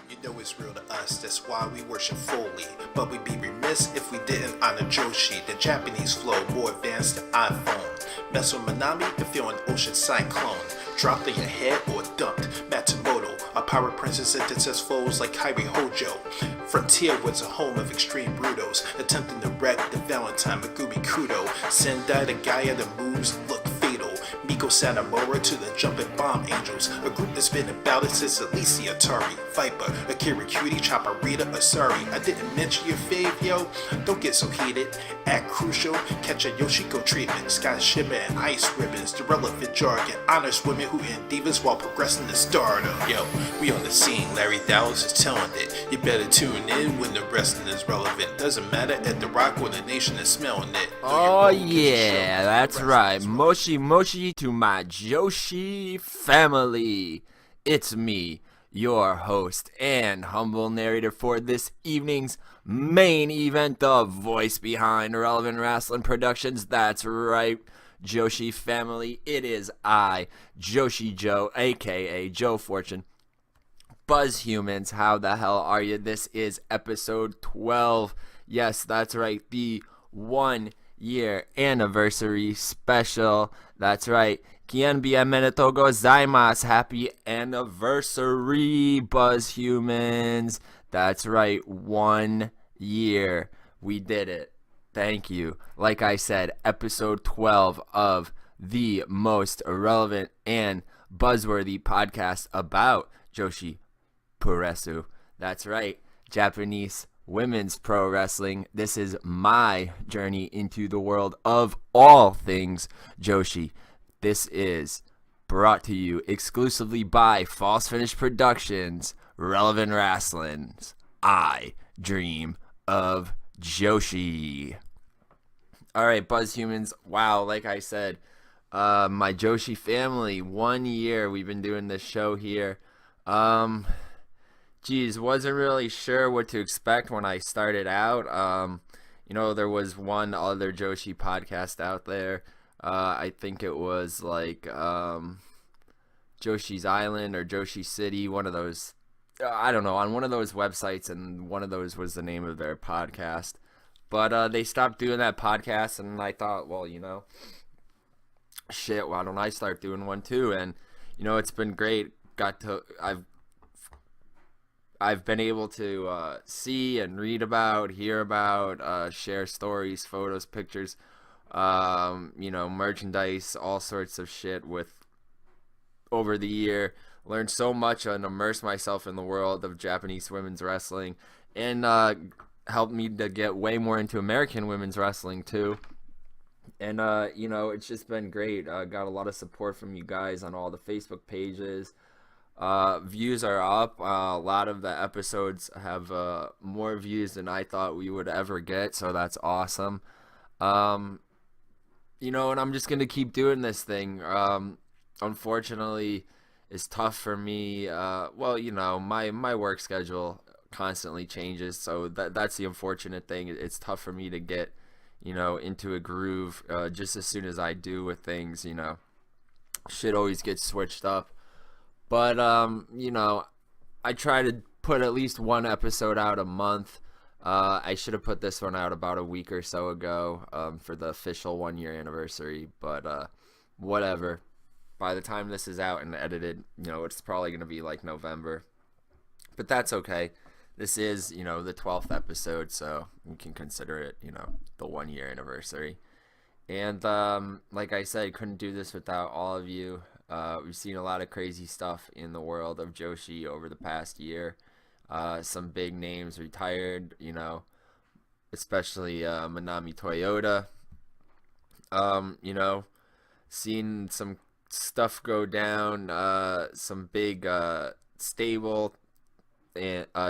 You know it's real to us, that's why we worship fully. But we'd be remiss if we didn't honor Joshi, the Japanese flow, more advanced than iPhone. Mess with Manami and feel an ocean cyclone. Dropped in your head or dumped. Matsumoto, a pirate princess that detests foes like Kairi Hojo. Frontier was a home of extreme brutos, attempting to wreck the Valentine Megumi Kudo. Sendai, the Gaia, the moves look fatal. Miko Satomura to the jumping bomb angels, a group that's been about it since at least the Atari. Viper, Akira Cutie, Chopper Rita, Asari. I didn't mention your fave, yo. Don't get so heated. Act crucial, catch a Yoshiko treatment. Sky shimmer and ice ribbons, the relevant jargon. Honors women who end divas while progressing to stardom. Yo, we on the scene, Larry Dallas is telling it. You better tune in when the wrestling is relevant. Doesn't matter at the Rock or the nation is smelling it. Oh yeah, that's right. Moshi-Moshi to my Joshi family. It's me, your host and humble narrator for this evening's main event, the voice behind Relevant Rasslin Productions. That's right, Joshi family. It is I, Joshi Joe, aka Joe Fortune. Buzz humans, how the hell are you? This is episode 12. Yes, that's right, the 1 year anniversary special. That's right. Kien bienvenido gozaimasu. Happy anniversary, Buzz humans. That's right. 1 year. We did it. Thank you. Like I said, episode 12 of the most relevant and buzzworthy podcast about Joshi Puroresu. That's right. Japanese women's pro wrestling. This is my journey into the world of all things Joshi. This is brought to you exclusively by False Finish Productions, Relevant Wrestling's I Dream of Joshi. Alright, Buzz Humans. Wow, like I said, my Joshi family, 1 year we've been doing this show here. Wasn't really sure what to expect when I started out. There was one other Joshi podcast out there. I think it was like Joshi's Island or Joshi City, one of those. I don't know, on one of those websites, and one of those was the name of their podcast. But they stopped doing that podcast, and I thought, well, shit, why don't I start doing one too? And it's been great. I've been able to see and read about, hear about, share stories, photos, pictures, merchandise, all sorts of shit with over the year. Learned so much and immersed myself in the world of Japanese women's wrestling, and helped me to get way more into American women's wrestling too. And it's just been great. Got a lot of support from you guys on all the Facebook pages. Views are up. A lot of the episodes have more views than I thought we would ever get, so that's awesome. And I'm just gonna keep doing this thing. Unfortunately, it's tough for me. My work schedule constantly changes, so that's the unfortunate thing. It's tough for me to get into a groove just as soon as I do with things. Shit always gets switched up. But, I try to put at least one episode out a month. I should have put this one out about a week or so ago for the official 1 year anniversary. But whatever. By the time this is out and edited, it's probably going to be like November. But that's okay. This is, the 12th episode, so you can consider it, the 1 year anniversary. And like I said, couldn't do this without all of you. We've seen a lot of crazy stuff in the world of Joshi over the past year. Some big names retired, especially Manami Toyota. Seen some stuff go down, some big stable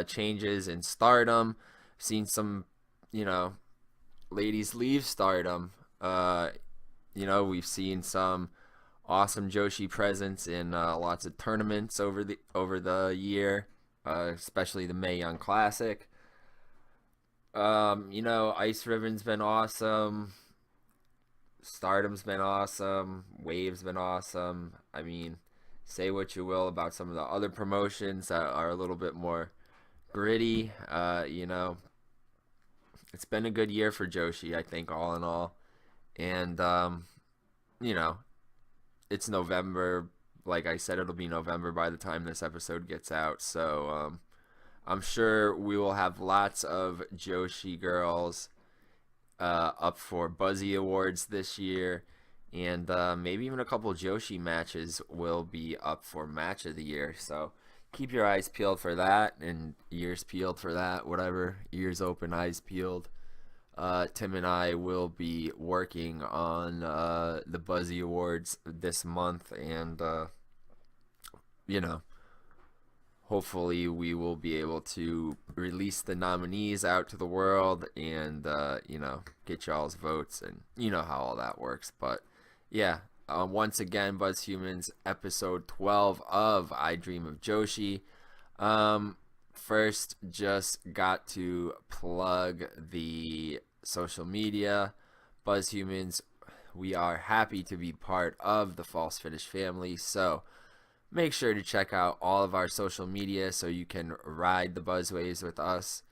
changes in Stardom. Seen some, ladies leave Stardom. We've seen some awesome Joshi presence in lots of tournaments over the year, especially the Mae Young Classic. Ice Ribbon's been awesome. Stardom's been awesome. Wave's been awesome. I mean, say what you will about some of the other promotions that are a little bit more gritty. You know, it's been a good year for Joshi, I think, all in all. And, you know, it's November. Like I said, it'll be November by the time this episode gets out. So I'm sure we will have lots of Joshi girls up for Buzzy Awards this year. And maybe even a couple Joshi matches will be up for Match of the Year. So keep your eyes peeled for that and ears peeled for that. Whatever, ears open, eyes peeled. Tim and I will be working on the Buzzy Awards this month, and you know, hopefully we will be able to release the nominees out to the world and you know, get y'all's votes, and you know how all that works. But yeah, once again, Buzz Humans, episode 12 of I Dream of Joshi. First, just got to plug the social media. Buzz Humans, we are happy to be part of the False Finish family, so make sure to check out all of our social media so you can ride the buzz waves with us.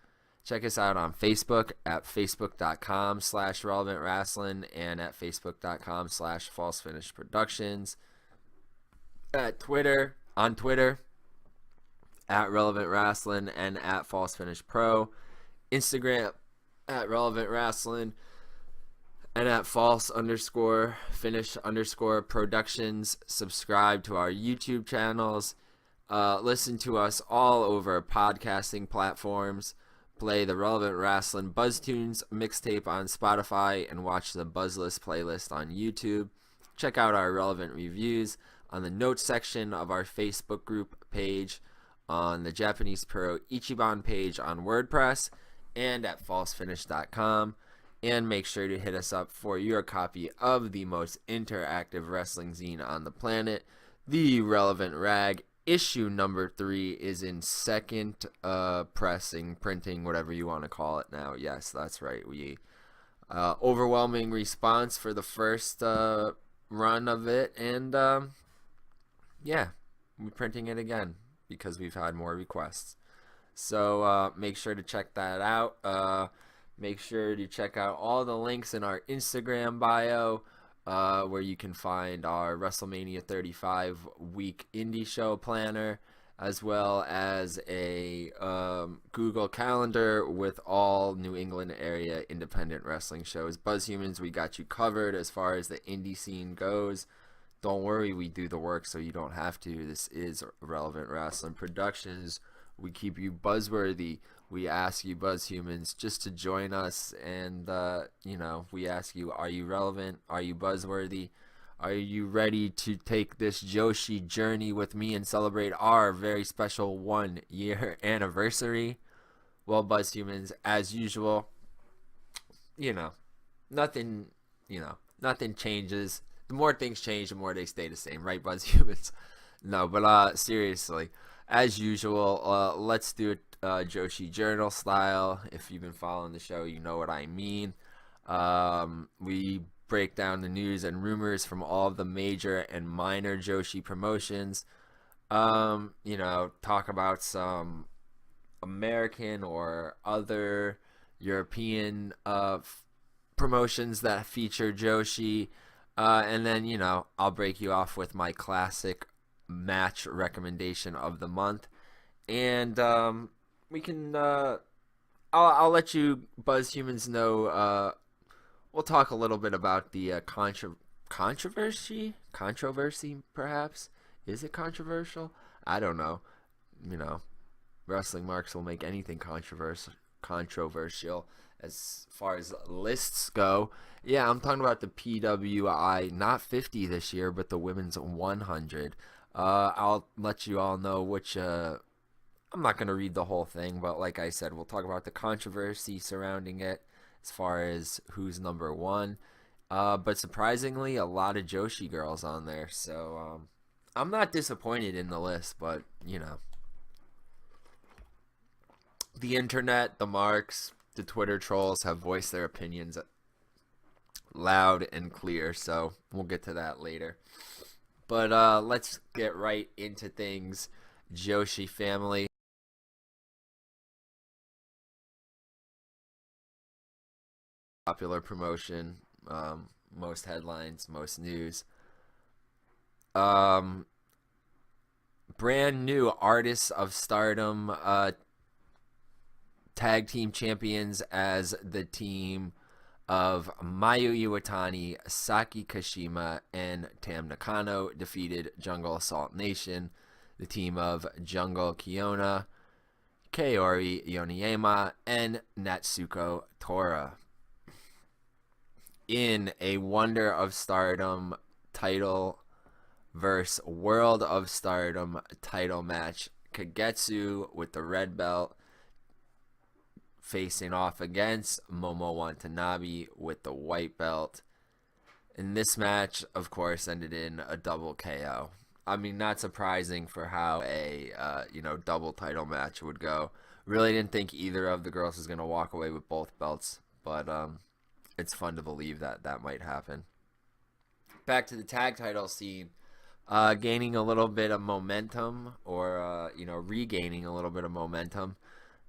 Check us out on Facebook at facebook.com/relevantrasslin and at facebook.com/falsefinishproductions. At Twitter, on Twitter, at Relevant Rasslin and at False Finish Pro. Instagram at Relevant Rasslin and at false_finish_productions. Subscribe to our YouTube channels. Listen to us all over podcasting platforms. Play the Relevant Rasslin Buzz Tunes mixtape on Spotify and watch the Buzzlist playlist on YouTube. Check out our relevant reviews on the notes section of our Facebook group page, on the Japanese Pro Ichiban page on WordPress, and at falsefinish.com. And make sure to hit us up for your copy of the most interactive wrestling zine on the planet, The Relevant Rag. Issue number 3 is in second pressing, printing, whatever you want to call it now. Yes, that's right. We overwhelming response for the first run of it, and yeah, we're printing it again because we've had more requests. So make sure to check that out. Make sure to check out all the links in our Instagram bio, where you can find our WrestleMania 35 week indie show planner, as well as a Google Calendar with all New England area independent wrestling shows. Buzz Humans, we got you covered as far as the indie scene goes. Don't worry, we do the work so you don't have to. This is Relevant Wrestling Productions. We keep you buzzworthy. We ask you, Buzz Humans, just to join us, and you know, we ask you, are you relevant? Are you buzzworthy? Are you ready to take this Joshi journey with me and celebrate our very special 1-year anniversary? Well, Buzz Humans, as usual, you know, nothing changes. The more things change, the more they stay the same, right, Buzz Humans? No, but seriously, as usual, let's do it Joshi Journal style. If you've been following the show, you know what I mean. We break down the news and rumors from all of the major and minor Joshi promotions. You know, talk about some American or other European promotions that feature Joshi. And then, you know, I'll break you off with my classic match recommendation of the month. And we can I'll let you Buzz Humans know. We'll talk a little bit about the controversy perhaps. Is it controversial? I don't know. You know, wrestling marks will make anything controversial as far as lists go. Yeah, I'm talking about the PWI, not 50 this year, but the women's 100. I'll let you all know which I'm not going to read the whole thing, but like I said, we'll talk about the controversy surrounding it as far as who's number 1. But surprisingly, a lot of Joshi girls on there, so I'm not disappointed in the list, but you know, the internet, the marks, the Twitter trolls have voiced their opinions loud and clear, so we'll get to that later. But let's get right into things. Joshi Family. popular promotion, most headlines, most news. Brand new Artists of Stardom tag team champions as the team of Mayu Iwatani, Saki Kashima, and Tam Nakano defeated Jungle Assault Nation, the team of Jungle Kiona, Kaori Yoniyama, and Natsuko Tora. In a Wonder of Stardom title versus World of Stardom title match, Kagetsu with the red belt facing off against Momo Watanabe with the white belt. And this match, of course, ended in a double KO. I mean, not surprising for how a double title match would go. Really didn't think either of the girls was going to walk away with both belts, but it's fun to believe that might happen. Back to the tag title scene, gaining a little bit of momentum, or regaining a little bit of momentum,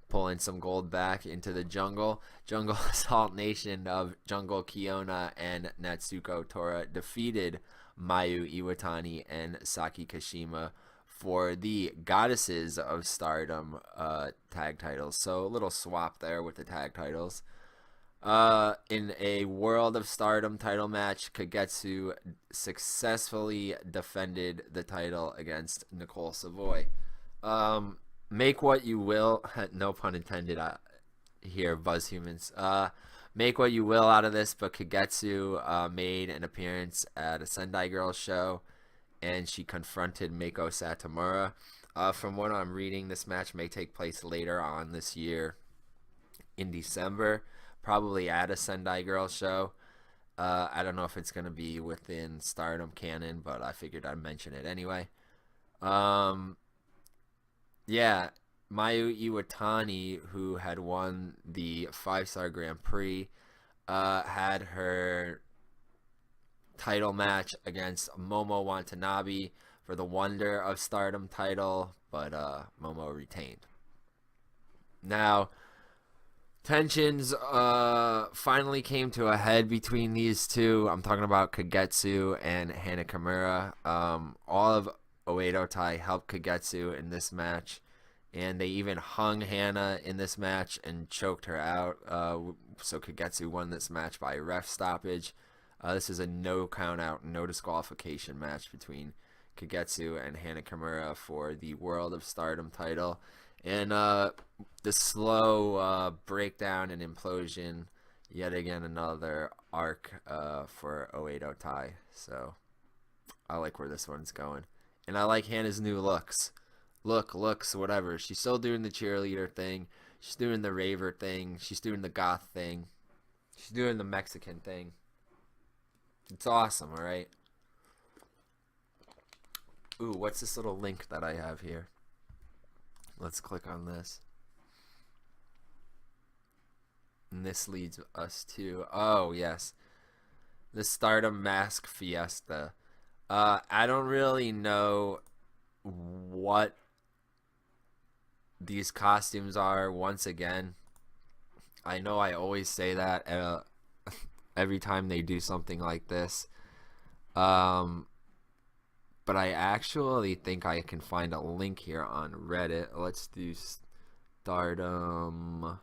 pulling some gold back into the Jungle Assault Nation of Jungle Kiona and Natsuko Tora defeated Mayu Iwatani and Saki Kashima for the Goddesses of Stardom tag titles. So a little swap there with the tag titles. In a World of Stardom title match, Kagetsu successfully defended the title against Nicole Savoy. Make what you will, no pun intended here, Buzz Humans. Make what you will out of this, but Kagetsu made an appearance at a Sendai Girls show, and she confronted Meiko Satomura. From what I'm reading, this match may take place later on this year in December, probably at a Sendai Girls show. I don't know if it's going to be within Stardom canon, but I figured I'd mention it anyway. Yeah, Mayu Iwatani, who had won the 5-star Grand Prix, had her title match against Momo Watanabe for the Wonder of Stardom title, but Momo retained. Now, tensions finally came to a head between these two. I'm talking about Kagetsu and Hana Kimura. All of Oedo Tai helped Kagetsu in this match, and they even hung Hana in this match and choked her out. So Kagetsu won this match by ref stoppage. This is a no count out, no disqualification match between Kagetsu and Hana Kimura for the World of Stardom title. And the slow breakdown and implosion, yet again another arc for Oedo Tai. So I like where this one's going. And I like Hannah's new looks. Looks, whatever. She's still doing the cheerleader thing. She's doing the raver thing. She's doing the goth thing. She's doing the Mexican thing. It's awesome, alright? Ooh, what's this little link that I have here? Let's click on this. And this leads us to, oh yes, the Stardom Mask Fiesta. I don't really know what these costumes are. Once again, I know I always say that every time they do something like this, but I actually think I can find a link here on Reddit. Let's do Stardom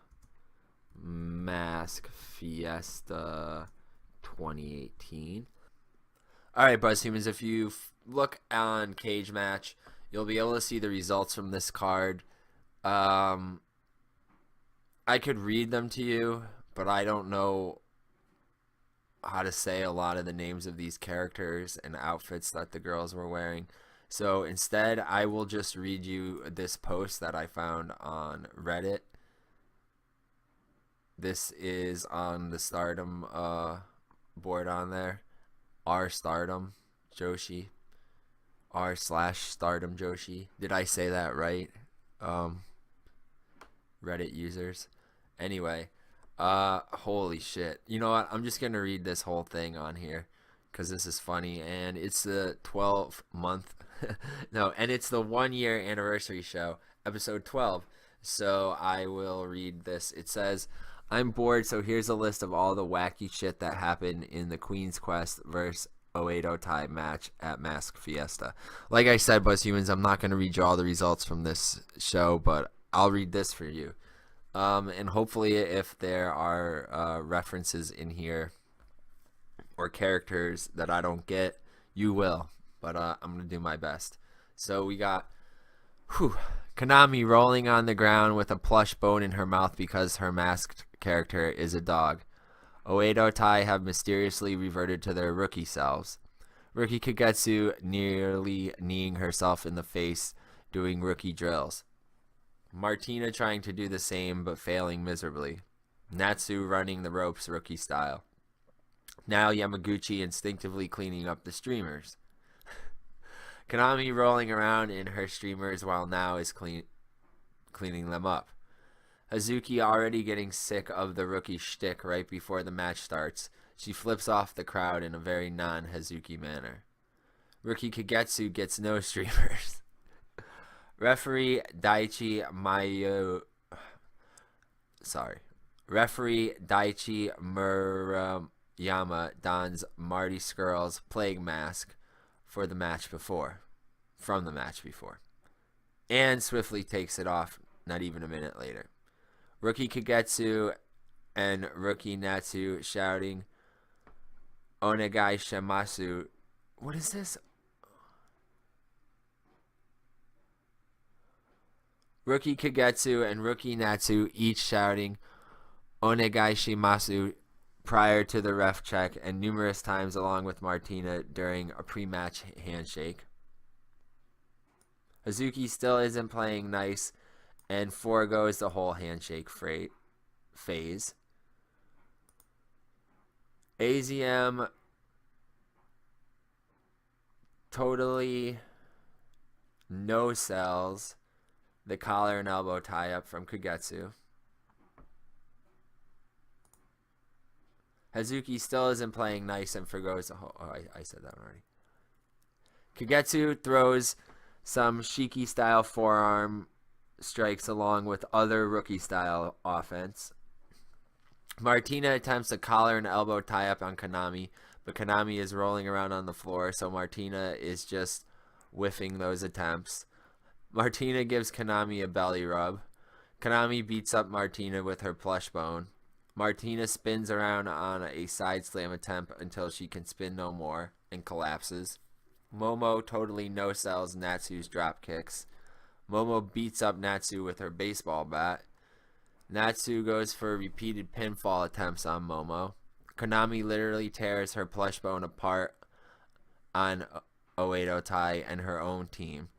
Mask Fiesta 2018. Alright, Buzz Humans, if you look on Cage Match, you'll be able to see the results from this card. I could read them to you, but I don't know how to say a lot of the names of these characters and outfits that the girls were wearing. So instead, I will just read you this post that I found on Reddit. This is on the Stardom board on there. r/Stardom Joshi. r/Stardom Joshi. Did I say that right? Reddit users. Anyway, holy shit. You know what? I'm just gonna read this whole thing on here because this is funny, and it's the 12-month no, and it's the 1-year anniversary show, episode 12. So I will read this. It says, I'm bored, so here's a list of all the wacky shit that happened in the Queen's Quest vs. Oedo Tai match at Mask Fiesta. Like I said, BuzzHumans, I'm not going to read you all the results from this show, but I'll read this for you. And hopefully if there are references in here or characters that I don't get, you will. But I'm going to do my best. So we got Konami rolling on the ground with a plush bone in her mouth because her masked character is a dog. Oedo Tai have mysteriously reverted to their rookie selves. Rookie Kagetsu nearly kneeing herself in the face doing rookie drills. Martina trying to do the same but failing miserably. Natsu running the ropes rookie style. Now Yamaguchi instinctively cleaning up the streamers. Konami rolling around in her streamers while Now is cleaning them up. Hazuki already getting sick of the rookie shtick right before the match starts. She flips off the crowd in a very non-Hazuki manner. Rookie Kagetsu gets no streamers. Referee Daichi Murayama dons Marty Skrull's plague mask from the match before, and swiftly takes it off not even a minute later. Rookie Kagetsu and Rookie Natsu shouting Onegai Shimasu. What is this? Rookie Kagetsu and Rookie Natsu each shouting Onegai Shimasu prior to the ref check and numerous times along with Martina during a pre-match handshake. Hazuki still isn't playing nice and foregoes the whole handshake phase. AZM totally no sells the collar and elbow tie-up from Kagetsu. Hazuki still isn't playing nice and forgoes the whole... I said that already. Kagetsu throws some Shiki-style forearm strikes along with other rookie-style offense. Martina attempts a collar and elbow tie-up on Konami, but Konami is rolling around on the floor, so Martina is just whiffing those attempts. Martina gives Konami a belly rub. Konami beats up Martina with her plush bone. Martina spins around on a side slam attempt until she can spin no more and collapses. Momo totally no-sells Natsu's drop kicks. Momo beats up Natsu with her baseball bat. Natsu goes for repeated pinfall attempts on Momo. Konami literally tears her plush bone apart on Oedo Tai and her own team.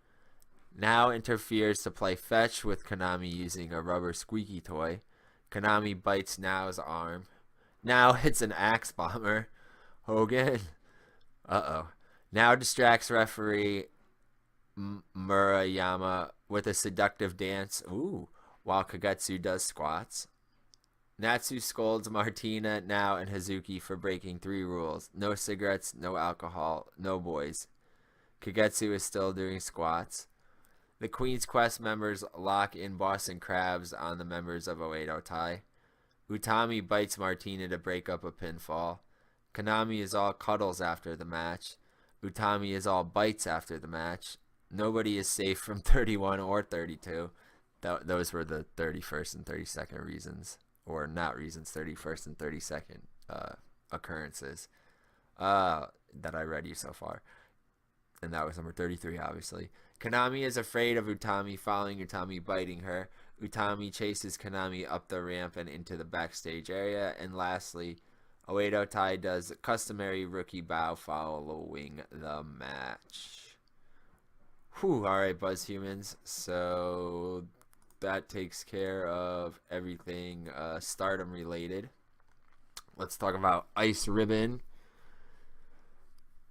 Now interferes to play fetch with Konami using a rubber squeaky toy. Konami bites Now's arm. Now hits an axe bomber. Hogan. Now distracts referee Murayama with a seductive dance. While Kagetsu does squats. Natsu scolds Martina, Now, and Hazuki for breaking 3 rules. No cigarettes, no alcohol, no boys. Kagetsu is still doing squats. The Queen's Quest members lock in Boston Crabs on the members of Oedo Tai. Utami bites Martina to break up a pinfall. Konami is all cuddles after the match. Utami is all bites after the match. Nobody is safe from 31 or 32. Those were the 31st and 32nd reasons. Or not reasons, 31st and 32nd occurrences that I read you so far. And that was number 33, obviously. Konami is afraid of Utami following Utami biting her. Utami chases Konami up the ramp and into the backstage area. And lastly, Oedo Tai does a customary rookie bow following the match. Alright, BuzzHumans. So that takes care of everything Stardom related. Let's talk about Ice Ribbon.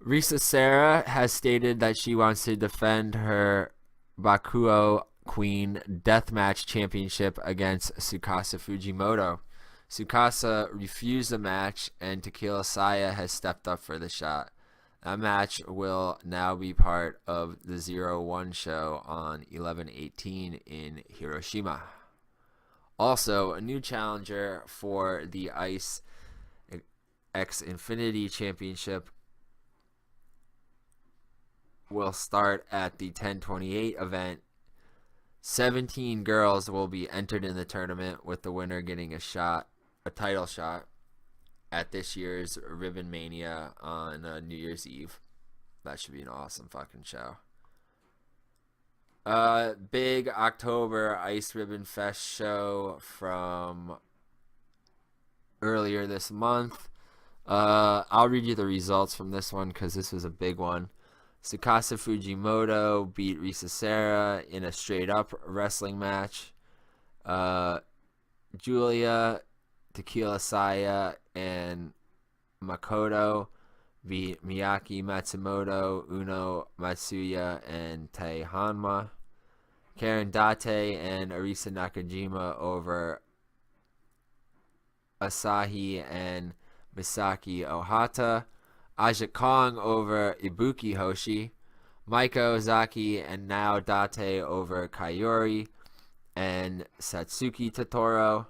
Risa Sera has stated that she wants to defend her Bakuo Queen Deathmatch Championship against Tsukasa Fujimoto. Tsukasa refused the match, and Tequila Saya has stepped up for the shot. That match will now be part of the 0-1 show on 11/18 in Hiroshima. Also, a new challenger for the Ice X Infinity Championship will start at the 1028 event. 17 girls will be entered in the tournament, with the winner getting a title shot at this year's Ribbon Mania on New Year's Eve. That should be an awesome fucking show. Big October Ice Ribbon Fest show from earlier this month. I'll read you the results from this one because this was a big one. Tsukasa Fujimoto beat Risa Sera in a straight-up wrestling match. Julia, Tequila Saya, and Makoto beat Miyaki Matsumoto, Uno Matsuya, and Tei Hanma. Karen Date and Arisa Nakajima over Asahi and Misaki Ohata. Aja Kong over Ibuki Hoshi. Maiko Ozaki and Nao Date over Kayori and Satsuki Totoro.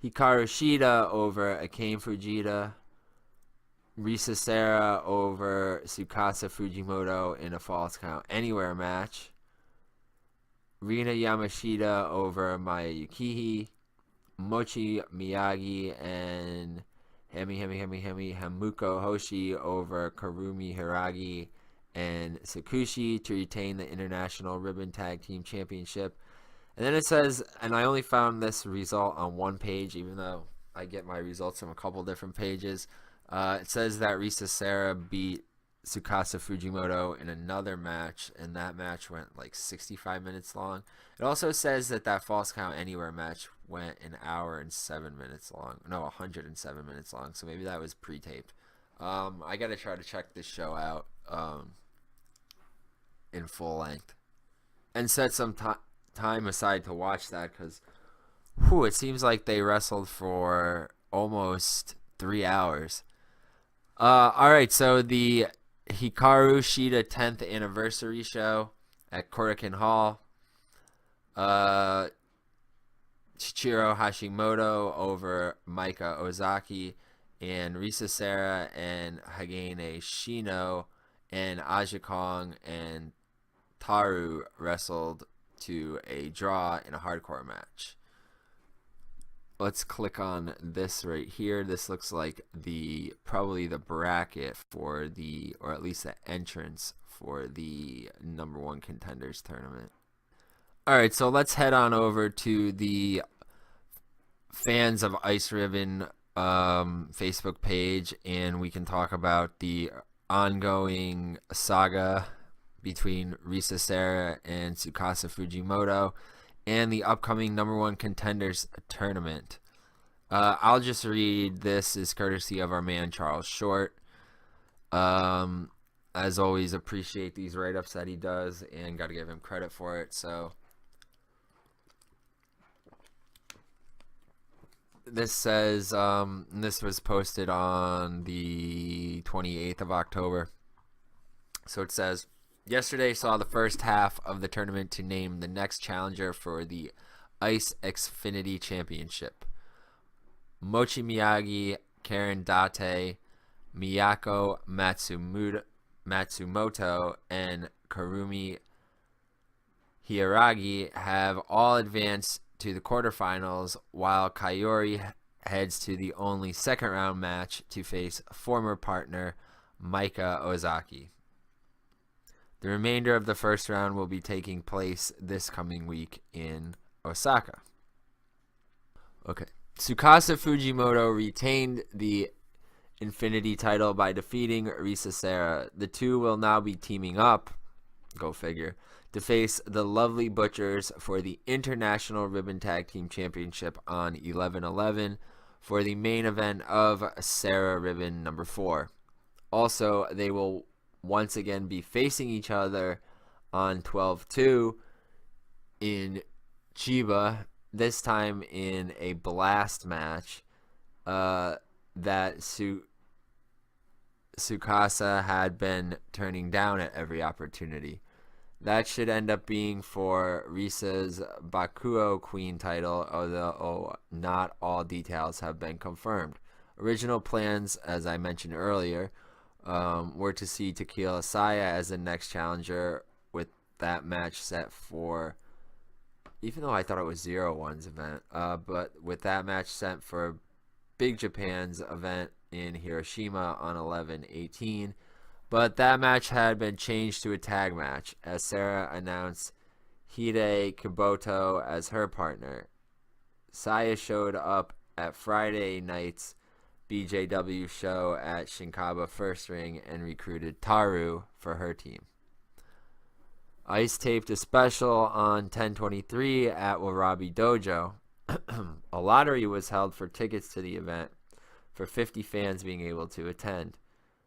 Hikaru Shida over Akane Fujita. Risa Sera over Tsukasa Fujimoto in a Falls Count Anywhere match. Rina Yamashita over Maya Yukihi. Mochi Miyagi and Hamuko Hoshi over Karumi Hiragi and Sakushi to retain the International Ribbon Tag Team Championship. And then it says, and I only found this result on one page, even though I get my results from a couple different pages. It says that Risa Sera beat Tsukasa Fujimoto in another match, and that match went like 65 minutes long. It also says that False Count Anywhere match went an hour and 7 minutes long. No, 107 minutes long, so maybe that was pre-taped. I gotta try to check this show out in full length and set some time aside to watch that, because it seems like they wrestled for almost 3 hours. Alright, so the Hikaru Shida 10th anniversary show at Korakuen Hall. Chichiro Hashimoto over Maika Ozaki, and Risa Sera and Hagane Shino and Aja Kong and Taru wrestled to a draw in a hardcore match. Let's click on this right here. This looks like probably the bracket for or at least the entrance for the number 1 contenders tournament. All right, so let's head on over to the Fans of Ice Ribbon Facebook page, and we can talk about the ongoing saga between Risa Sera and Tsukasa Fujimoto and the upcoming number 1 contenders tournament. I'll just read this as courtesy of our man Charles Short. As always, appreciate these write-ups that he does and got to give him credit for it. So this says, this was posted on the 28th of October. So it says, yesterday saw the first half of the tournament to name the next challenger for the Ice Xfinity Championship. Mochi Miyagi, Karen Date, Miyako Matsumoto, and Karumi Hiragi have all advanced to the quarterfinals, while Kayori heads to the only second round match to face former partner Maika Ozaki. The remainder of the first round will be taking place this coming week in Osaka. Okay. Tsukasa Fujimoto retained the Infinity title by defeating Risa Sera. The two will now be teaming up, go figure, to face the Lovely Butchers for the International Ribbon Tag Team Championship on 11/11 for the main event of Sera Ribbon number 4. Also, they will once again be facing each other on 12/2 in Chiba, this time in a blast match that Tsukasa had been turning down at every opportunity. That should end up being for Risa's Bakuo Queen title, although not all details have been confirmed. Original plans, as I mentioned earlier, were to see Tequila Saya as the next challenger, with that match set for, even though I thought it was 0-1's event, but with that match set for Big Japan's event in Hiroshima on 11/18. But that match had been changed to a tag match, as Sera announced Hide Kiboto as her partner. Saya showed up at Friday night's BJW show at Shinkaba First Ring and recruited Taru for her team. Ice taped a special on 10/23 at Warabi Dojo. A lottery was held for tickets to the event, for 50 fans being able to attend.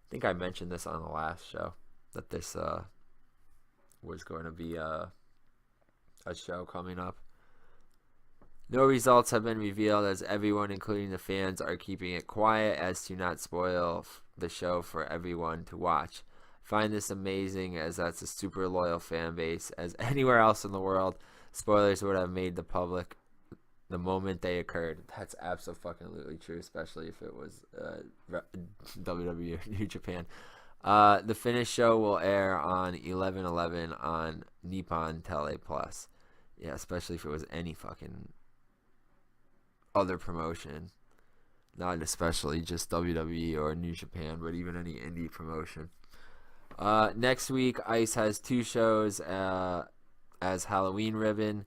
I think I mentioned this on the last show, that this was going to be a show coming up. No results have been revealed, as everyone, including the fans, are keeping it quiet as to not spoil the show for everyone to watch. I find this amazing, as that's a super loyal fan base, as anywhere else in the world, spoilers would have made the public the moment they occurred. That's absolutely true, especially if it was WWE or New Japan. The finished show will air on 11/11 on Nippon Tele Plus. Yeah, especially if it was any fucking other promotion. Not especially just WWE or New Japan, but even any indie promotion. Next week, Ice has 2 shows as Halloween Ribbon,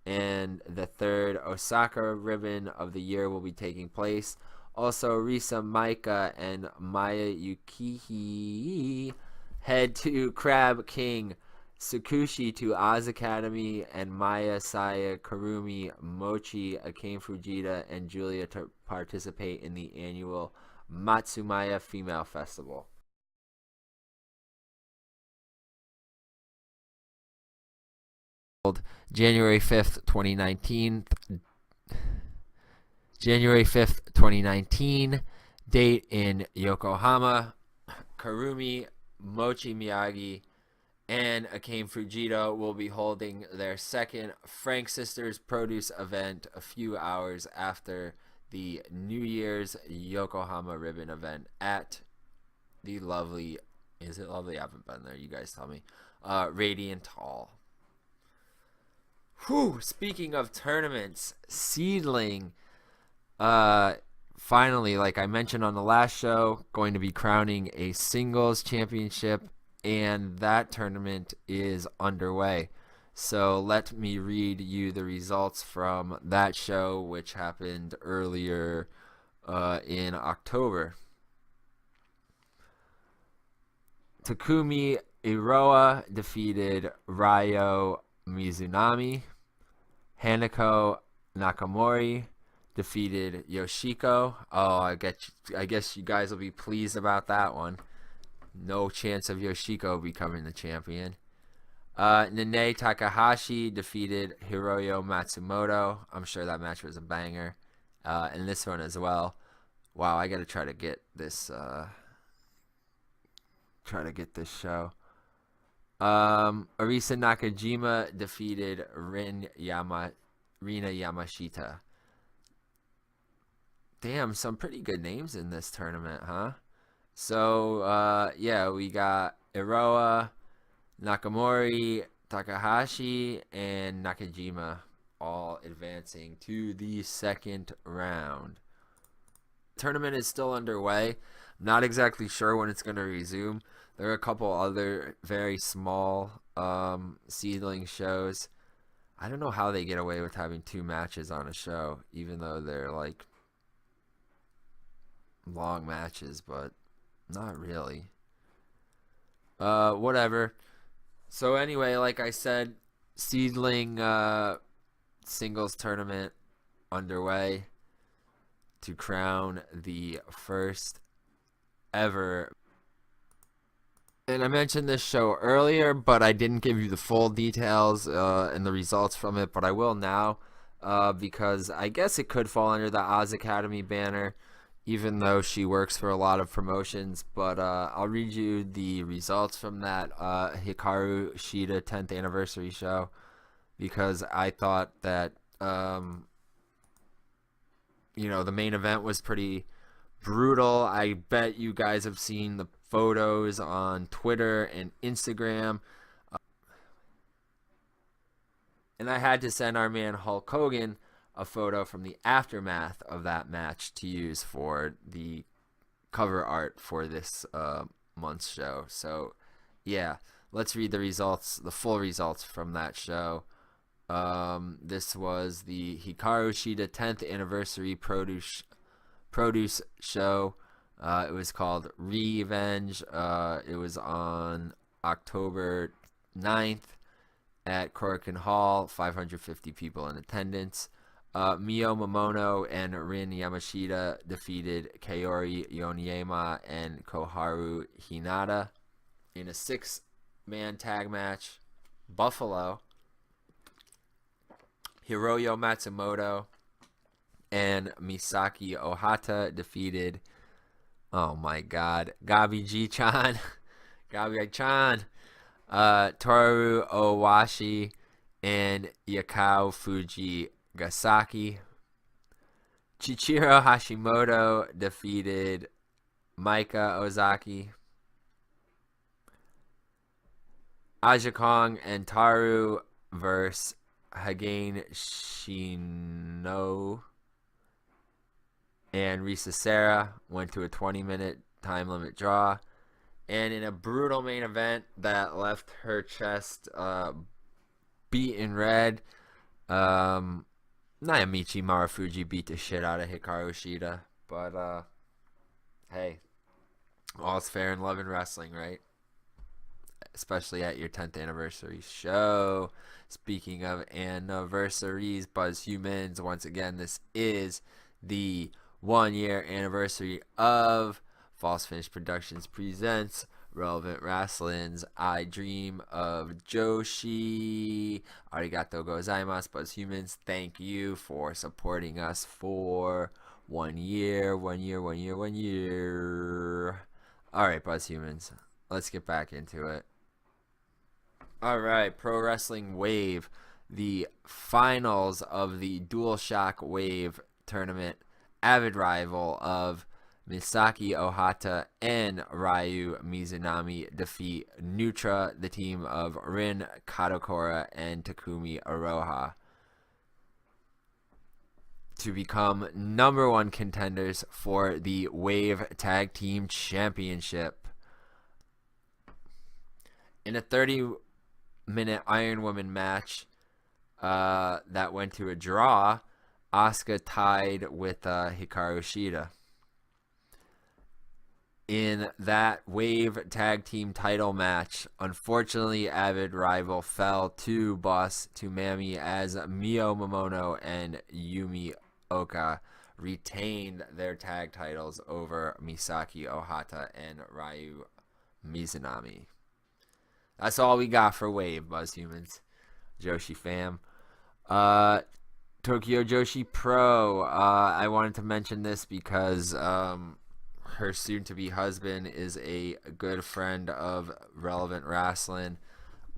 and the third Osaka Ribbon of the year will be taking place. Also, Risa Maika and Maya Yukihi head to Crab King, Tsukushi to Oz Academy, and Maya, Saya, Karumi, Mochi, Akane Fujita, and Julia to participate in the annual Matsumaya Female Festival. January 5th, 2019. January 5th, 2019. Date in Yokohama. Karumi, Mochi Miyagi, and Akane Fujita will be holding their second Frank Sisters Produce event a few hours after the New Year's Yokohama Ribbon event at the lovely, is it lovely? I haven't been there, you guys tell me. Radiant Hall. Whew, speaking of tournaments, Seedling, finally, like I mentioned on the last show, going to be crowning a singles championship, and that tournament is underway. So let me read you the results from that show, which happened earlier in October. Takumi Iroha defeated Ryo Mizunami. Hanako Nakamori defeated Yoshiko. Oh, I guess you guys will be pleased about that one. No chance of Yoshiko becoming the champion. Nene Takahashi defeated Hiroyo Matsumoto. I'm sure that match was a banger. And this one as well. Wow, I gotta try to get this show. Arisa Nakajima defeated Rina Yamashita. Damn, some pretty good names in this tournament, huh? So, yeah, we got Iroha, Nakamori, Takahashi, and Nakajima all advancing to the second round. Tournament is still underway. Not exactly sure when it's going to resume. There are a couple other very small seedling shows. I don't know how they get away with having 2 matches on a show, even though they're like long matches, but not really. Whatever. So anyway, like I said, seedling singles tournament underway to crown the first ever. And I mentioned this show earlier, but I didn't give you the full details and the results from it, but I will now because I guess it could fall under the Oz Academy banner. even though she works for a lot of promotions. But I'll read you the results from that Hikaru Shida 10th anniversary show, because I thought that the main event was pretty brutal. I bet you guys have seen the photos on Twitter and Instagram. And I had to send our man Hulk Hogan a photo from the aftermath of that match to use for the cover art for this month's show. So, yeah, let's read the results, the full results from that show. This was the Hikaru Shida 10th anniversary produce show. It was called Revenge. It was on October 9th at Korakuen Hall, 550 people in attendance. Mio Momono and Rin Yamashita defeated Kaori Yoneyama and Koharu Hinata in a 6-man tag match. Buffalo, Hiroyo Matsumoto and Misaki Ohata defeated, oh my god, Gabi G-chan, Gabi-chan, Toru Owashi and Yakao Fujigasaki. Chichiro Hashimoto defeated Maika Ozaki. Aja Kong and Taru vs. Hagane Shino and Risa Sera went to a 20-minute time limit draw. And in a brutal main event that left her chest beaten red, Nayamichi Marufuji beat the shit out of Hikaru Shida. But, hey, all's fair in love and wrestling, right? Especially at your 10th anniversary show. Speaking of anniversaries, Buzz Humans, once again, this is the 1-year anniversary of False Finish Productions presents Relevant Wrestling's I Dream of Joshi. Arigato gozaimasu, Buzz Humans. Thank you for supporting us for 1 year. Alright, Buzz Humans, let's get back into it. Alright, Pro Wrestling Wave, the finals of the DualShock Wave tournament. Avid rival of Misaki Ohata and Ryu Mizunami defeat Nutra, the team of Rin Kadokura and Takumi Aroha, to become #1 contenders for the Wave Tag Team Championship. In a 30-minute Iron Woman match that went to a draw, Asuka tied with Hikaru Shida. In that Wave Tag Team title match, unfortunately, Avid Rival fell to Boss to Mami as Mio Momono and Yumi Oka retained their tag titles over Misaki Ohata and Ryu Mizunami. That's all we got for Wave, Buzz Humans. Joshi fam. Tokyo Joshi Pro. I wanted to mention this because her soon-to-be husband is a good friend of Relevant Wrestling.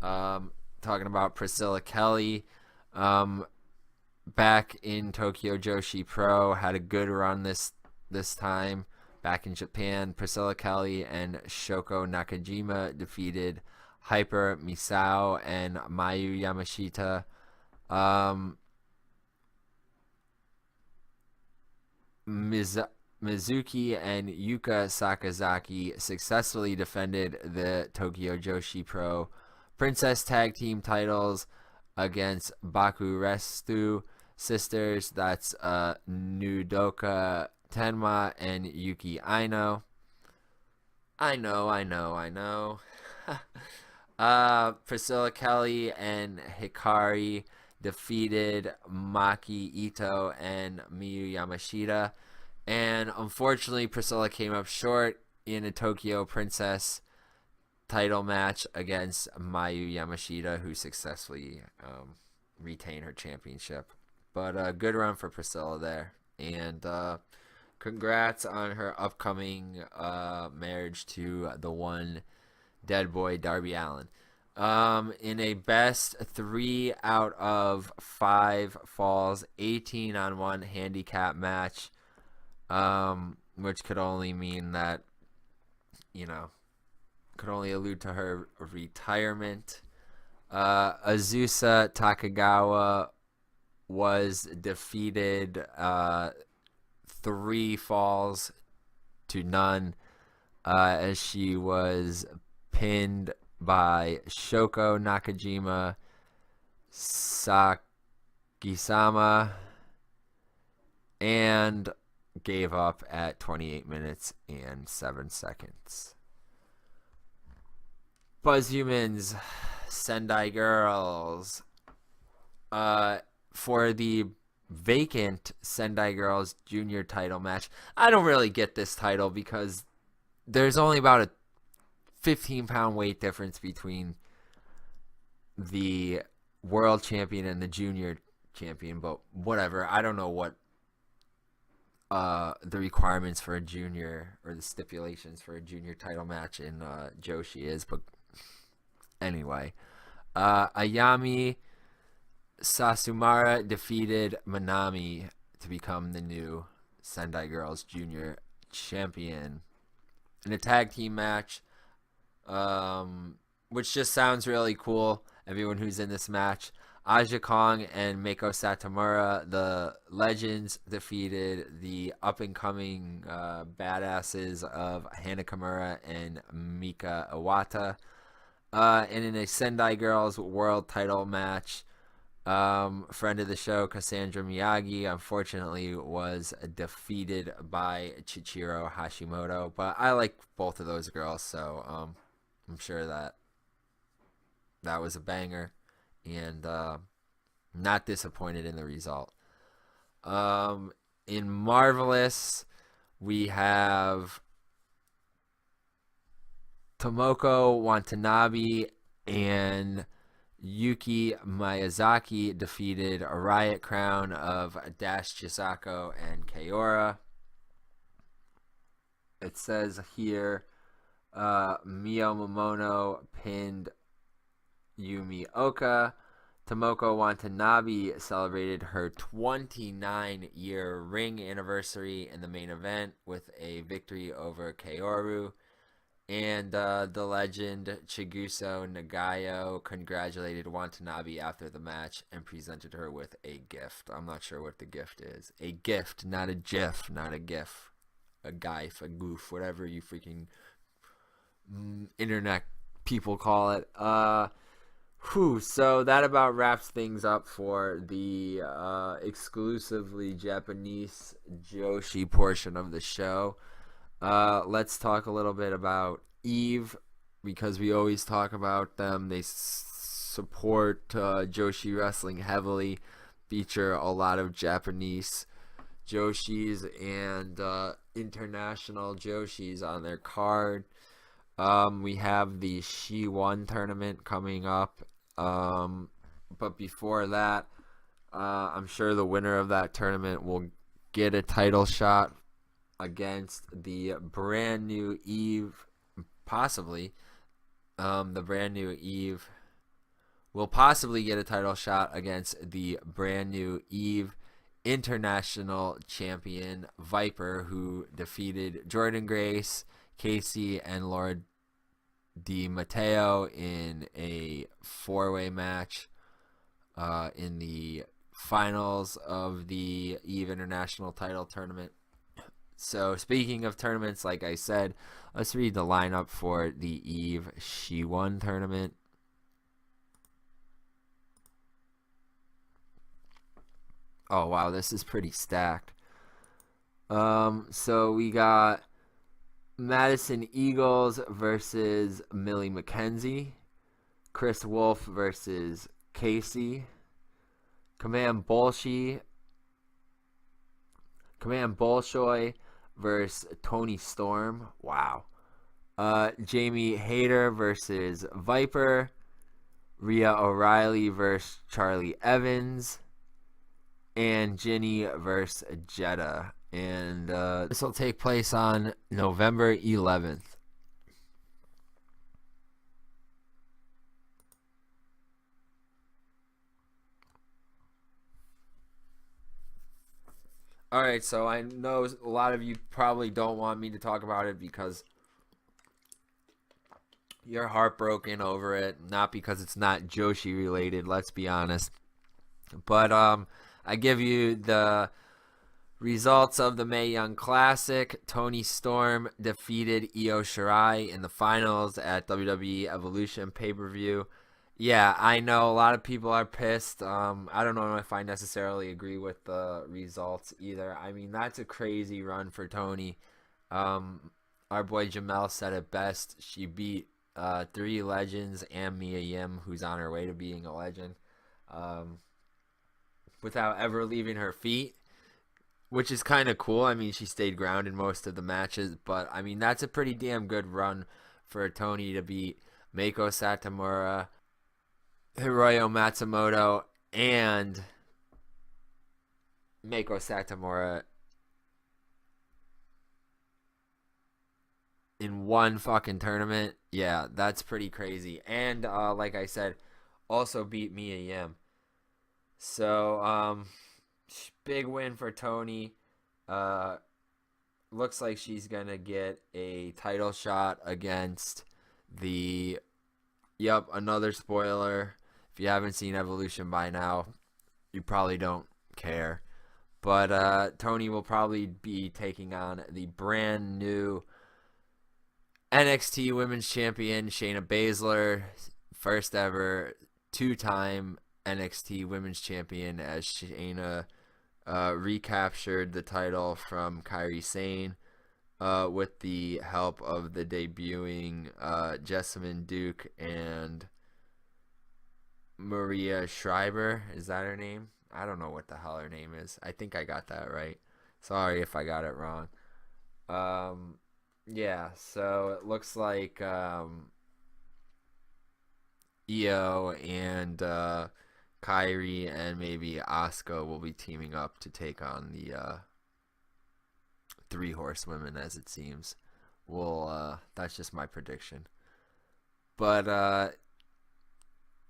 Talking about Priscilla Kelly. Back in Tokyo Joshi Pro, had a good run this time. Back in Japan, Priscilla Kelly and Shoko Nakajima defeated Hyper Misao and Mayu Yamashita. Mizuki and Yuka Sakazaki successfully defended the Tokyo Joshi Pro Princess Tag Team titles against Bakuresu sisters. That's Nudoka Tenma and Yuki Aino. I know. Priscilla Kelly and Hikari defeated Maki Ito and Miyu Yamashita. And unfortunately, Priscilla came up short in a Tokyo Princess title match against Mayu Yamashita, who successfully retained her championship. But a good run for Priscilla there. And congrats on her upcoming marriage to the one dead boy, Darby Allin. In a best 3 out of 5 falls, 18-on-1 handicap match, which could only mean that, could only allude to her retirement. Azusa Takagawa was defeated 3 falls to none as she was pinned by Shoko Nakajima, Sakisama, and gave up at 28 minutes and 7 seconds. Buzzhumans, Sendai Girls. For the vacant Sendai Girls Junior title match, I don't really get this title because there's only about a 15-pound weight difference between the world champion and the junior champion, but whatever. I don't know what the requirements for a junior or the stipulations for a junior title match in Joshi is, but anyway. Ayami Sasumara defeated Manami to become the new Sendai Girls Junior champion in a tag team match, which just sounds really cool. Everyone who's in this match, Aja Kong and Meiko Satomura, the Legends, defeated the up-and-coming badasses of Hana Kimura and Mika Iwata. And in a Sendai Girls World title match, friend of the show, Cassandra Miyagi, unfortunately was defeated by Chichiro Hashimoto. But I like both of those girls, so I'm sure that was a banger. And not disappointed in the result. In Marvelous, we have Tomoko Watanabe and Yuki Miyazaki defeated a Riot Crown of Dash Chisako and Kaora. It says here, Mio Momono pinned Yumi Oka. Tomoko Watanabe celebrated her 29-year ring anniversary in the main event with a victory over Kaoru. And the legend Chiguso Nagayo congratulated Watanabe after the match and presented her with a gift. I'm not sure what the gift is. A gift, not a gif, not a gif. A gif, a goof, whatever you freaking internet people call it. So that about wraps things up for the exclusively Japanese Joshi portion of the show. Let's talk a little bit about Eve, because we always talk about them. They support Joshi wrestling heavily, feature a lot of Japanese Joshis and international Joshis on their card. We have the She-1 tournament coming up, but before that, I'm sure the winner of that tournament will get a title shot against the brand new Eve, possibly. The brand new Eve will possibly get a title shot against the brand new Eve international champion Viper, who defeated Jordan Grace, Casey, and Lord Di Matteo in a 4-way match in the finals of the Eve International title tournament. So speaking of tournaments, like I said, let's read the lineup for the Eve She-1 tournament. Oh wow, this is pretty stacked. So we got Madison Eagles versus Millie McKenzie, Chris Wolf versus Casey, Command Bolshoi versus Tony Storm. Wow. Jamie Hayter versus Viper, Rhea O'Reilly versus Charlie Evans, and Ginny versus Jetta and this will take place on November 11th. Alright, so I know a lot of you probably don't want me to talk about it because you're heartbroken over it, not because it's not Joshi related, let's be honest. But I give you the results of the Mae Young Classic. Toni Storm defeated Io Shirai in the finals at WWE Evolution pay-per-view. Yeah, I know a lot of people are pissed. I don't know if I necessarily agree with the results either. I mean, that's a crazy run for Toni. Our boy Jamel said it best. She beat 3 legends and Mia Yim, who's on her way to being a legend, without ever leaving her feet, which is kind of cool. I mean, she stayed grounded most of the matches, but I mean, that's a pretty damn good run for Toni to beat Meiko Satomura, Hiroyo Matsumoto, and Meiko Satomura in one fucking tournament. Yeah, that's pretty crazy. And like I said, also beat Mia Yim. So big win for Toni. Looks like she's gonna get a title shot against the another spoiler. If you haven't seen Evolution by now, you probably don't care. But Toni will probably be taking on the brand new NXT Women's Champion Shayna Baszler, first ever 2-time NXT Women's Champion, as Shayna recaptured the title from Kairi Sane with the help of the debuting Jessamine Duke and Maria Schreiber. Is that her name? I don't know what the hell her name is. I think I got that right. Sorry if I got it wrong. Yeah, so it looks like Io and Kairi and maybe Asuka will be teaming up to take on the 3 horsewomen, as it seems. Well, that's just my prediction. But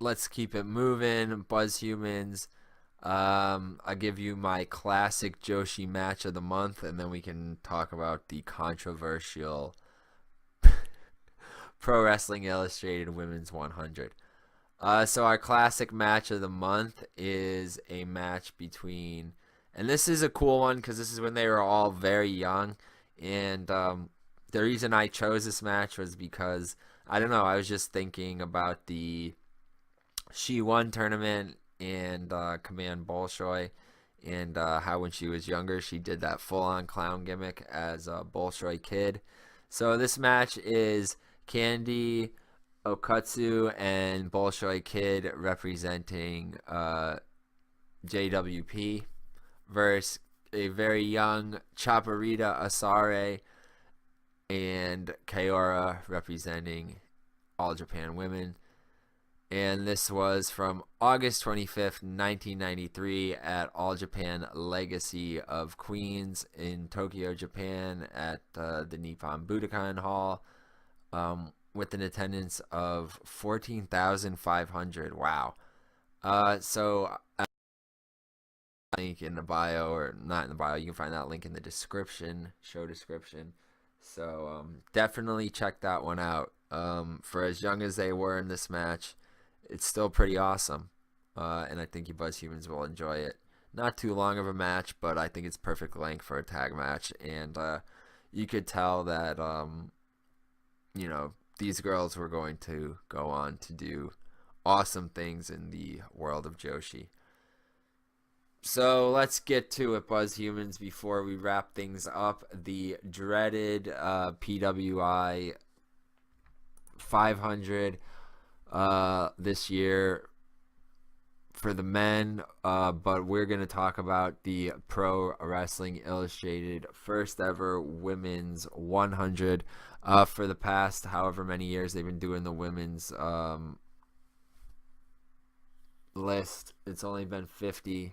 let's keep it moving. Buzz Humans. I'll give you my classic Joshi match of the month, and then we can talk about the controversial Pro Wrestling Illustrated Women's 100. So our classic match of the month is a match between, and this is a cool one because this is when they were all very young, and the reason I chose this match was because, I don't know, I was just thinking about the She Won tournament and Command Bolshoi, and how when she was younger she did that full-on clown gimmick as a Bolshoi kid. So this match is Candy Okatsu and Bolshoi Kid representing JWP versus a very young Chaparita Asare and Kaora representing All Japan Women. And this was from August 25th, 1993 at All Japan Legacy of Queens in Tokyo, Japan at the Nippon Budokan Hall, with an attendance of 14,500. Wow. So link in the bio, or not in the bio, you can find that link in the description, show description. So definitely check that one out. For as young as they were in this match, it's still pretty awesome, and I think you Buzz Humans will enjoy it. Not too long of a match, but I think it's perfect length for a tag match, and you could tell that these girls were going to go on to do awesome things in the world of Joshi. So let's get to it, Buzz Humans, before we wrap things up. The dreaded PWI 500 this year for the men, but we're going to talk about the Pro Wrestling Illustrated first ever women's 100. For the past however many years they've been doing the women's list, it's only been 50.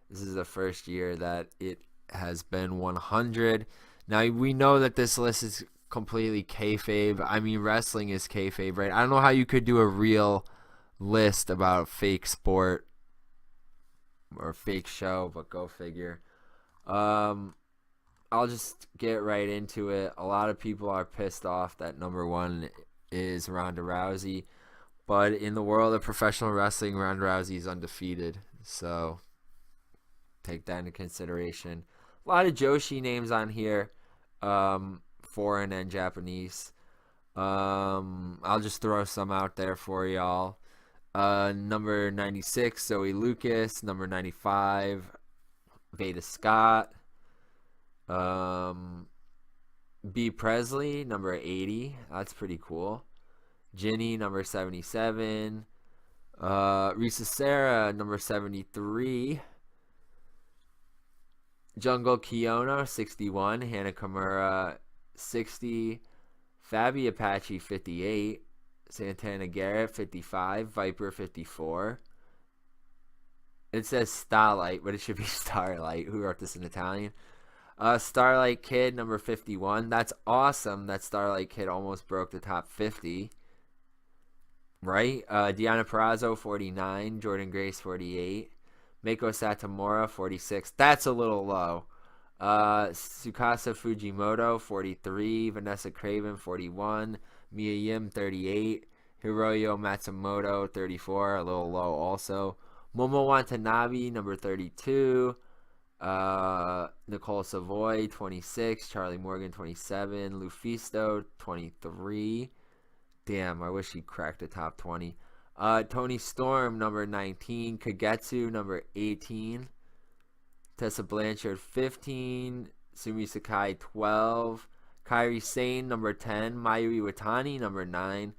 This is the first year that it has been 100. Now, we know that this list is completely kayfabe. I mean, wrestling is kayfabe, right? I don't know how you could do a real list about fake sport or fake show, but go figure. I'll just get right into it. A lot of people are pissed off that number one is Ronda Rousey, but in the world of professional wrestling, Ronda Rousey is undefeated, so take that into consideration. A lot of Joshi names on here, foreign and Japanese. I'll just throw some out there for y'all. Number 96, Zoe Lucas. Number 95, Veda Scott. B. Presley, number 80. That's pretty cool. Ginny, number 77. Risa Sera, number 73. Jungle Kiyono, 61. Hana Kimura, 60. Fabi Apache, 58. Santana Garrett, 55. Viper, 54. It says Starlight, but it should be Starlight. Who wrote this in Italian? Starlight Kid, number 51. That's awesome that Starlight Kid almost broke the top 50. Right? Deanna Purrazzo, 49. Jordan Grace, 48. Meiko Satomura, 46. That's a little low. Tsukasa Fujimoto, 43. Vanessa Craven, 41. Mia Yim, 38. Hiroyo Matsumoto, 34. A little low also. Momo Watanabe, number 32. Nicole Savoy, 26. Charlie Morgan, 27. Lufisto, 23. Damn, I wish he cracked the top 20. Tony Storm, number 19. Kagetsu, number 18. Tessa Blanchard, 15. Sumi Sakai, 12. Kairi Sane, number 10. Mayu Iwatani, number 9.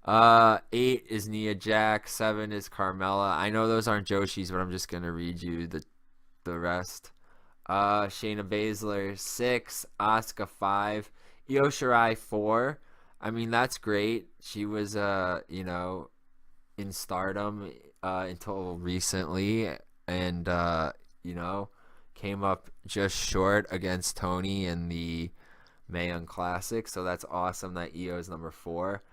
8 is Nia Jax. 7 is Carmella. I know those aren't Joshi's, but I'm just going to read you the rest. Shayna Baszler, 6. Asuka, 5. Io Shirai, 4. I mean, that's great. She was, in Stardom until recently, and came up just short against Tony in the Mae Young Classic. So that's awesome that Io is number 4.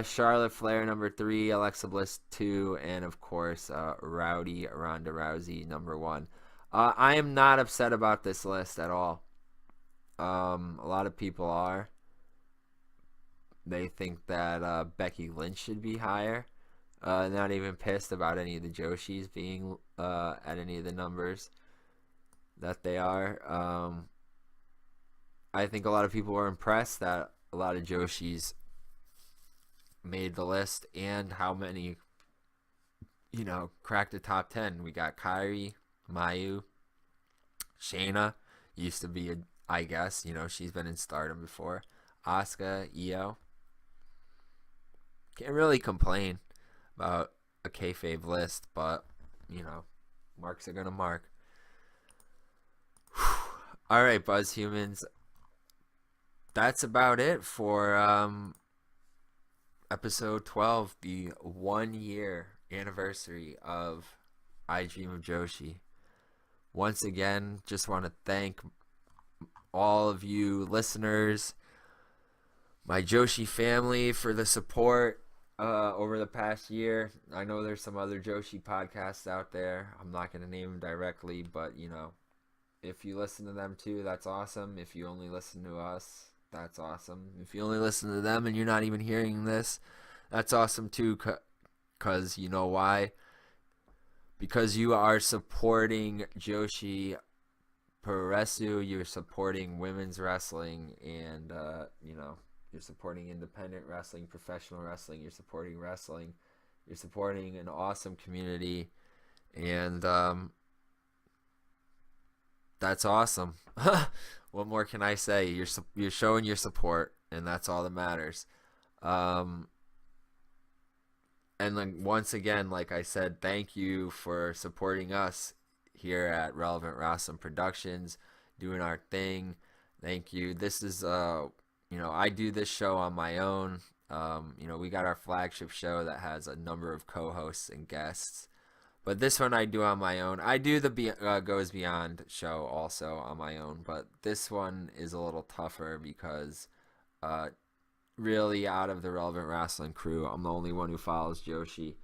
Charlotte Flair, number 3. Alexa Bliss, 2, and of course, Rowdy Ronda Rousey, number 1. I am not upset about this list at all. A lot of people are. They think that Becky Lynch should be higher. Not even pissed about any of the Joshis being at any of the numbers that they are. I think a lot of people were impressed that a lot of Joshis made the list and how many, cracked the top 10. We got Kairi, Mayu, Shayna, used to be, I guess, she's been in Stardom before. Asuka, Io. Can't really complain about a kayfabe list, but, marks are going to mark. All right, Buzz Humans. That's about it for episode 12, the 1-year anniversary of I Dream of Joshi. Once again, just want to thank all of you listeners, my Joshi family, for the support over the past year. I know there's some other Joshi podcasts out there. I'm not going to name them directly, but, if you listen to them too, that's awesome. If you only listen to us, that's awesome. If you only listen to them and you're not even hearing this, that's awesome too, because you know why? Because you are supporting Joshi Puroresu, you're supporting women's wrestling, and you're supporting independent wrestling, professional wrestling, you're supporting wrestling, you're supporting an awesome community, and that's awesome. What more can I say? You're showing your support, and that's all that matters. And then once again, like I said, thank you for supporting us here at Relevant Wrestling Productions, doing our thing. Thank you. This is I do this show on my own. We got our flagship show that has a number of co-hosts and guests, But this one I do on my own. I do the Goes Beyond show also on my own, but this one is a little tougher because really out of the Relevant Rasslin crew, I'm the only one who follows Joshi.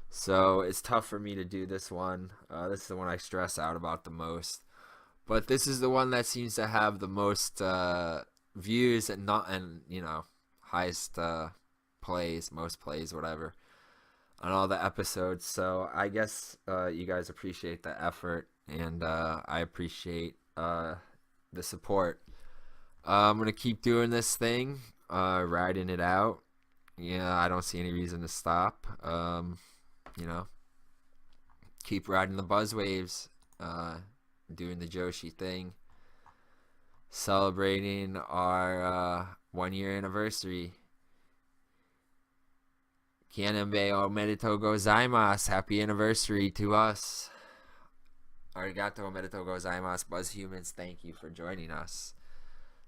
So it's tough for me to do this one. This is the one I stress out about the most. But this is the one that seems to have the most views and highest plays, most plays, whatever, on all the episodes. So I guess you guys appreciate the effort, and I appreciate the support. I'm gonna keep doing this thing, riding it out. Yeah, I don't see any reason to stop. Keep riding the buzz waves, doing the Joshi thing, celebrating our 1-year anniversary. Kianenbei omedetou gozaimasu. Happy anniversary to us. Arigato omedetou gozaimasu. Buzz Humans, thank you for joining us.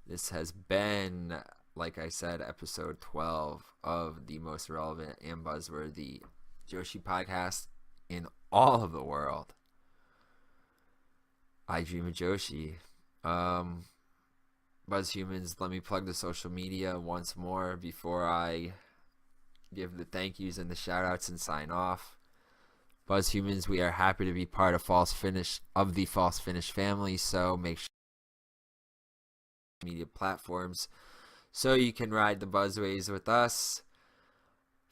This has been, like I said, episode 12 of the most relevant and buzzworthy Joshi podcast in all of the world. I Dream of Joshi. Buzz Humans, let me plug the social media once more before I give the thank yous and the shout outs and sign off. Buzz Humans, we are happy to be part of the False Finish family, so make sure media platforms so you can ride the buzzways with us.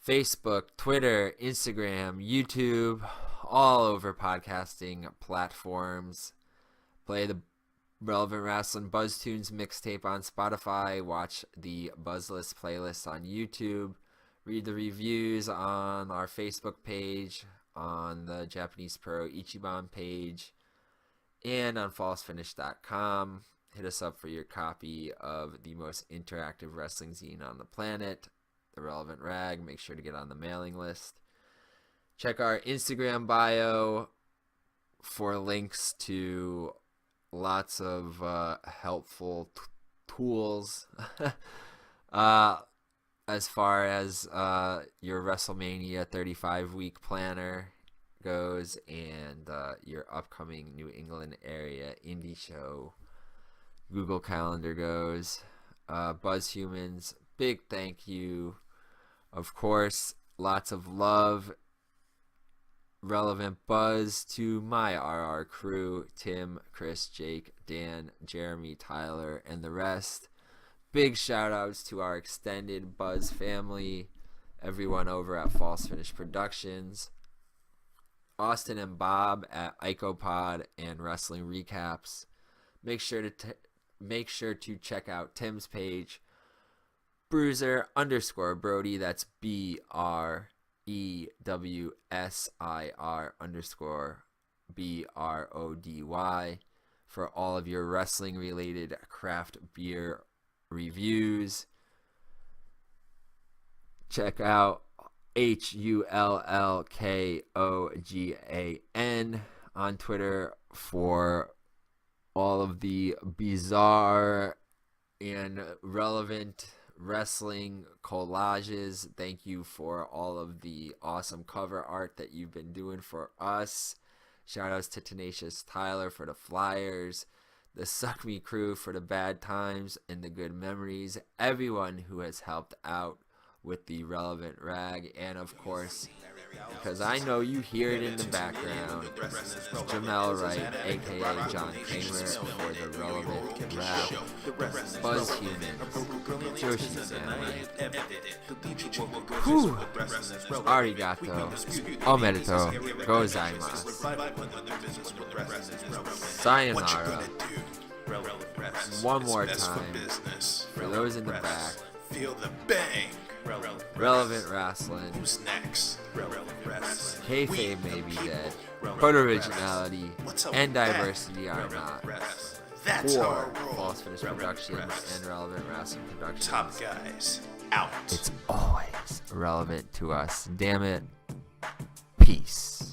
Facebook, Twitter, Instagram, YouTube, all over podcasting platforms. Play the Relevant Rasslin Buzz Tunes mixtape on Spotify. Watch the Buzzlist playlist on YouTube. Read the reviews on our Facebook page, on the Japanese Pro Ichiban page, and on falsefinish.com. Hit us up for your copy of the most interactive wrestling zine on the planet, the Relevant Rag. Make sure to get on the mailing list. Check our Instagram bio for links to lots of helpful tools as far as your WrestleMania 35-week planner goes, and your upcoming New England area indie show Google Calendar goes. Buzz Humans, big thank you. Of course, lots of love, relevant buzz to my RR crew, Tim, Chris, Jake, Dan, Jeremy, Tyler, and the rest. Big shout outs to our extended Buzz family, everyone over at False Finish Productions, Austin and Bob at IcoPod and Wrestling Recaps. Make sure to check out Tim's page, Bruiser_Brody. That's BREWSIR_BRODY for all of your wrestling related craft beer reviews. Check out HULLKOGAN on Twitter for all of the bizarre and relevant wrestling collages. Thank you for all of the awesome cover art that you've been doing for us. Shout outs to Tenacious Tyler for the flyers, the Suck Me crew for the bad times and the good memories, everyone who has helped out with the Relevant Rag, and of course, because I know you hear it in the background, Jamel Wright, aka John Kramer, for the Relevant Rap, Buzz Humans, Joshi Family, Arigato, omedetou, gozaimasu, sayonara, one more time, for those in the back, feel the bang. Relevant Rasslin. Who's next? Relevant Wrestling. Kayfabe may be dead, but originality and diversity are not. That's our For role. False Finish Productions and Relevant Wrestling Productions, Top guys out. it's always relevant to us. Damn it. Peace.